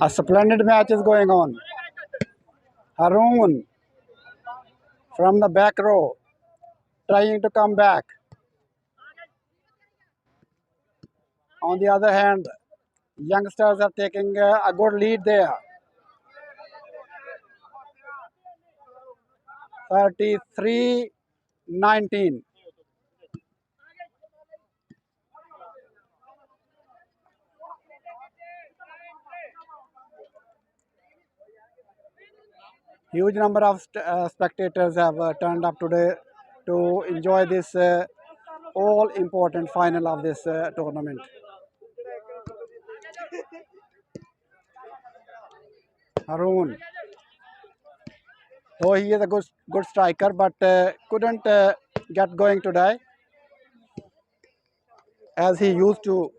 A splendid match is going on. Haroon from the back row trying to come back. On the other hand, youngsters are taking a good lead there. 33-19. Huge number of spectators have turned up today to enjoy this all important final of this tournament. Haroon, though he is a good striker, but couldn't get going today as he used to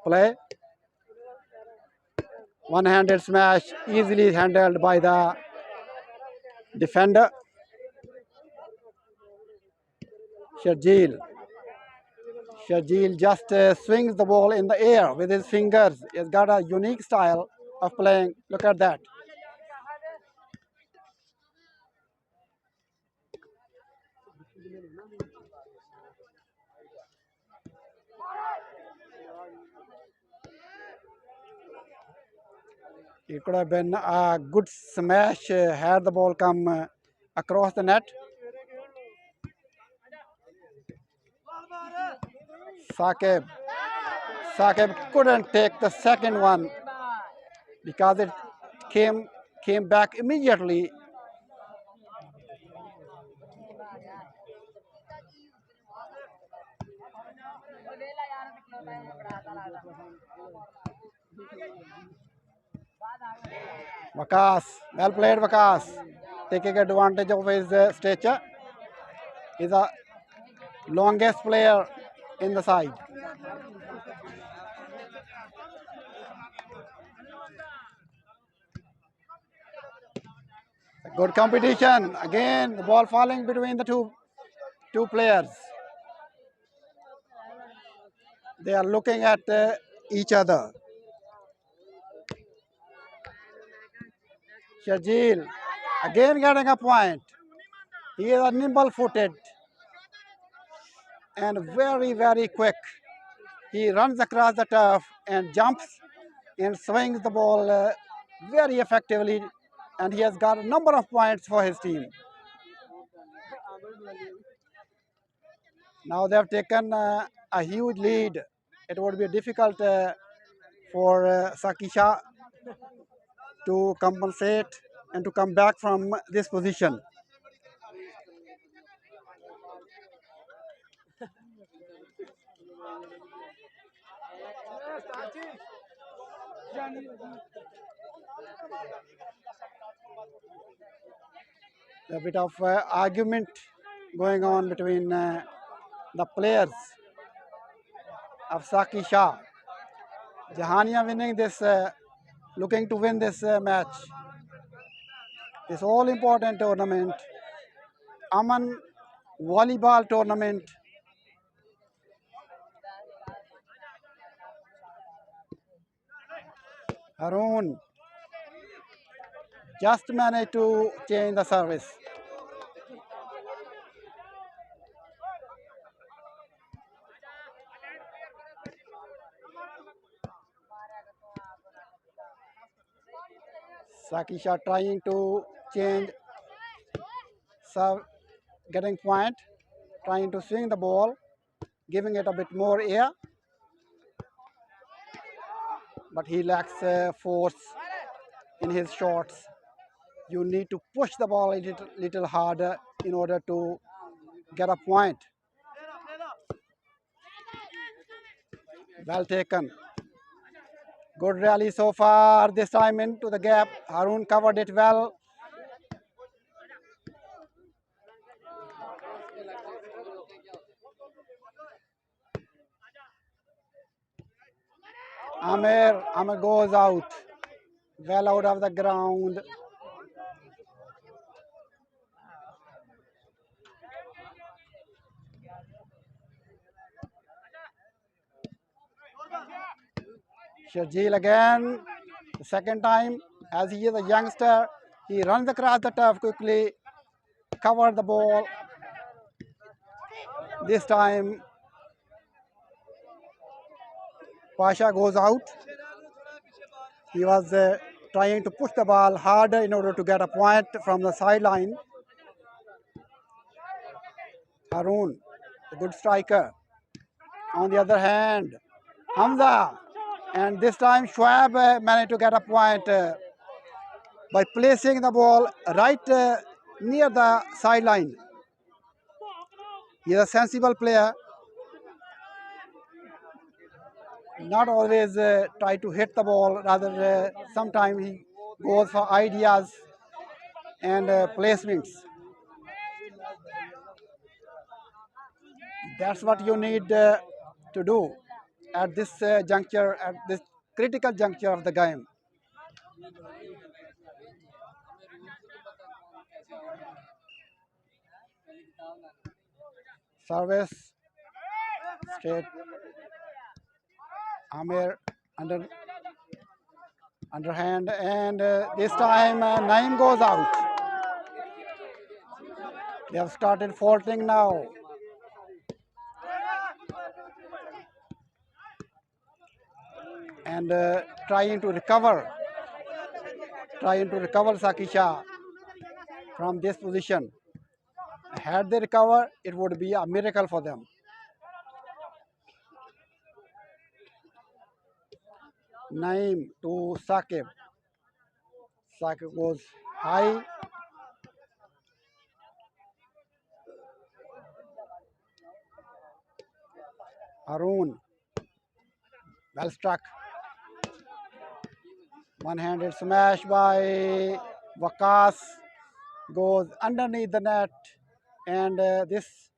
play. One-handed smash easily handled by the defender. Sharjeel. Sharjeel just swings the ball in the air with his fingers. He's got a unique style of playing. Look at that. It could have been a good smash had the ball come across the net. Saqib. Saqib couldn't take the second one because it came back immediately. Vakas, well played Vakas, taking advantage of his stature. He's the longest player in the side. Good competition. Again, the ball falling between the two players. They are looking at each other. Sharjeel again getting a point. He is a nimble-footed and very quick. He runs across the turf and jumps and swings the ball very effectively, and he has got a number of points for his team. Now they have taken a huge lead. It would be difficult for Sakisha to compensate and to come back from this position. A bit of argument going on between the players of Saki Shah. Jahanian winning this, looking to win this match. This all important tournament, Aman Volleyball tournament. Haroon just managed to change the service. Sakisha trying to change serve, getting point, trying to swing the ball, giving it a bit more air, but he lacks force in his shots. You need to push the ball a little harder in order to get a point. Well taken. Good rally so far. This time into the gap. Haroon covered it well. Amir goes out. Well out of the ground. Sharjeel again, the second time, as he is a youngster, he runs across the turf quickly, covered the ball. This time, Pasha goes out. He was trying to push the ball harder in order to get a point from the sideline. Haroon, a good striker. On the other hand, Hamza. And this time, Schwab managed to get a point by placing the ball right near the sideline. He is a sensible player, not always try to hit the ball, rather sometimes he goes for ideas and placements. That's what you need to do at this juncture, at this critical juncture of the game. Service, straight, Amir under underhand, and this time Naim goes out. They have started faulting now. And trying to recover Sakisha from this position. Had they recovered, it would be a miracle for them. Naim to Sakib. Sakib goes high. Haroon, well struck. One-handed smash by Wakas goes underneath the net, and this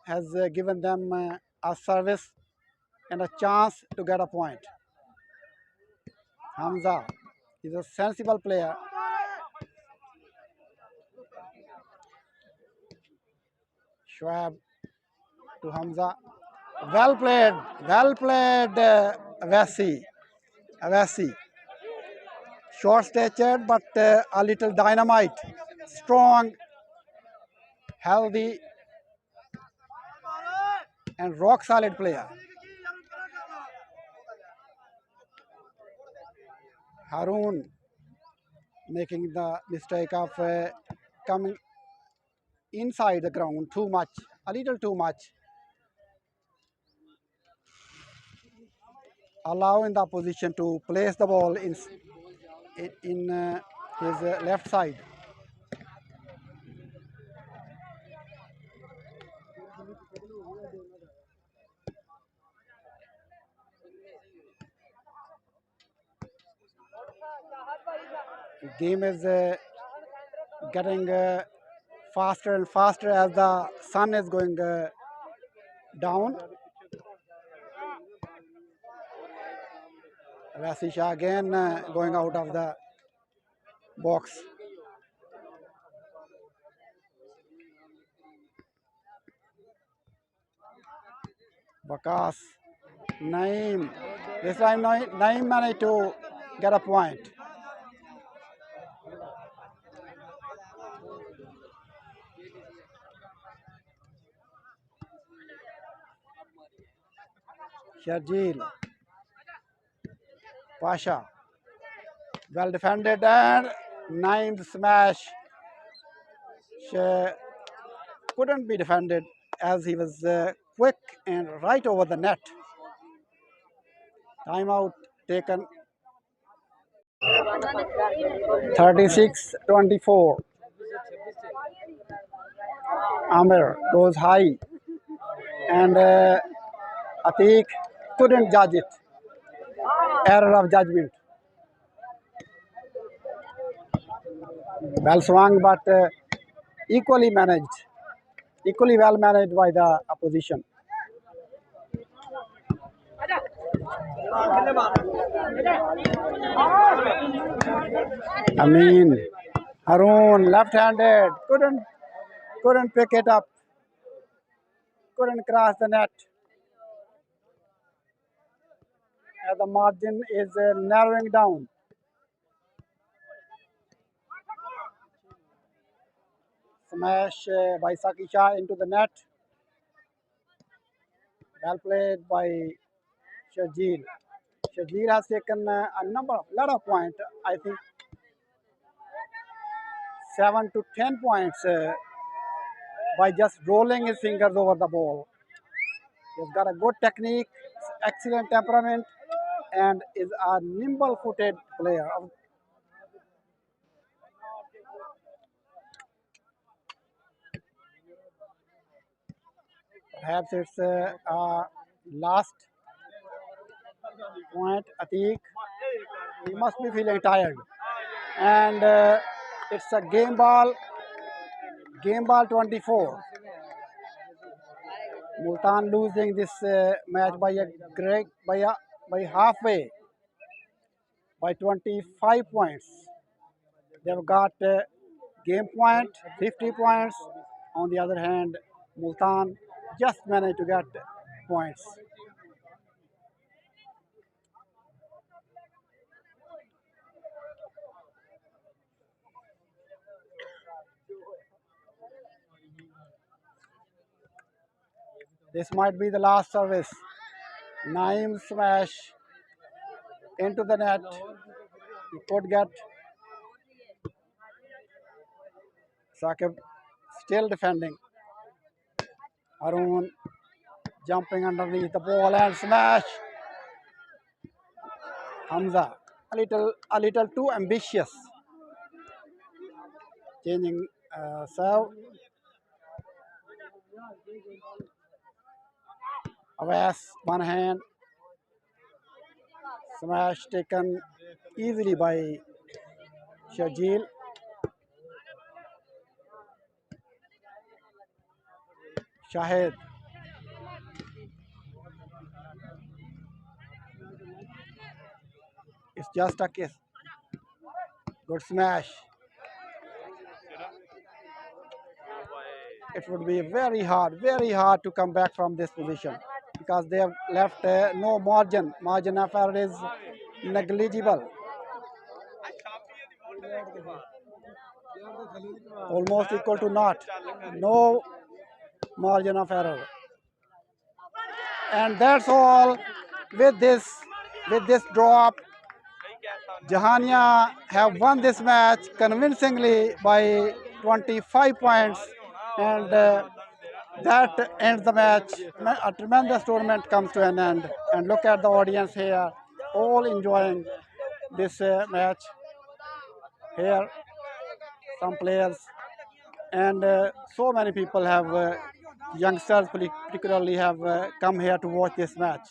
has given them a service and a chance to get a point. Hamza is a sensible player. Schwab to Hamza. Well played, Avasi. Avasi. Short statured, but a little dynamite. Strong, healthy, and rock solid player. Haroon making the mistake of coming inside the ground too much, a little too much, allowing the opposition to place the ball in his left side. The game is getting faster and faster as the sun is going down. Rasisha again going out of the box. Bakas, Naim. This time Naim managed to get a point. Sharjeel, Pasha, well defended, and Naim's smash couldn't be defended as he was quick and right over the net. Timeout taken. 36-24. Amir goes high, and Atik couldn't judge it. Error of judgment. Well swung, but equally managed, equally well managed by the opposition. Haroon left-handed couldn't pick it up, couldn't cross the net. as the margin is narrowing down. Smash by Saki Shah into the net. Well played by Shajil. Shajil has taken a lot of points. I think 7 to 10 points by just rolling his fingers over the ball. He's got a good technique, excellent temperament, and is a nimble-footed player. Perhaps it's last point. Atik, he must be feeling tired, and it's a game ball 24. Multan losing this match by a great by halfway by 25 points. They've got game point 50 points. On the other hand, Multan just managed to get points. This might be the last service. Naim smash into the net. He could get Sakib still defending. Arun jumping underneath the ball and smash. Hamza a little too ambitious. Changing serve. Awas one hand. Smash taken easily by Shajil. Shahid. It's just a kiss. Good smash. It would be very hard to come back from this position because they have left no margin. Margin of error is negligible. Almost equal to not. No margin of error. And that's all with this drop. Jahanian have won this match convincingly by 25 points, and that ends the match. A tremendous tournament comes to an end, and look at the audience here, all enjoying this match. Here, some players and so many people have youngsters particularly have come here to watch this match.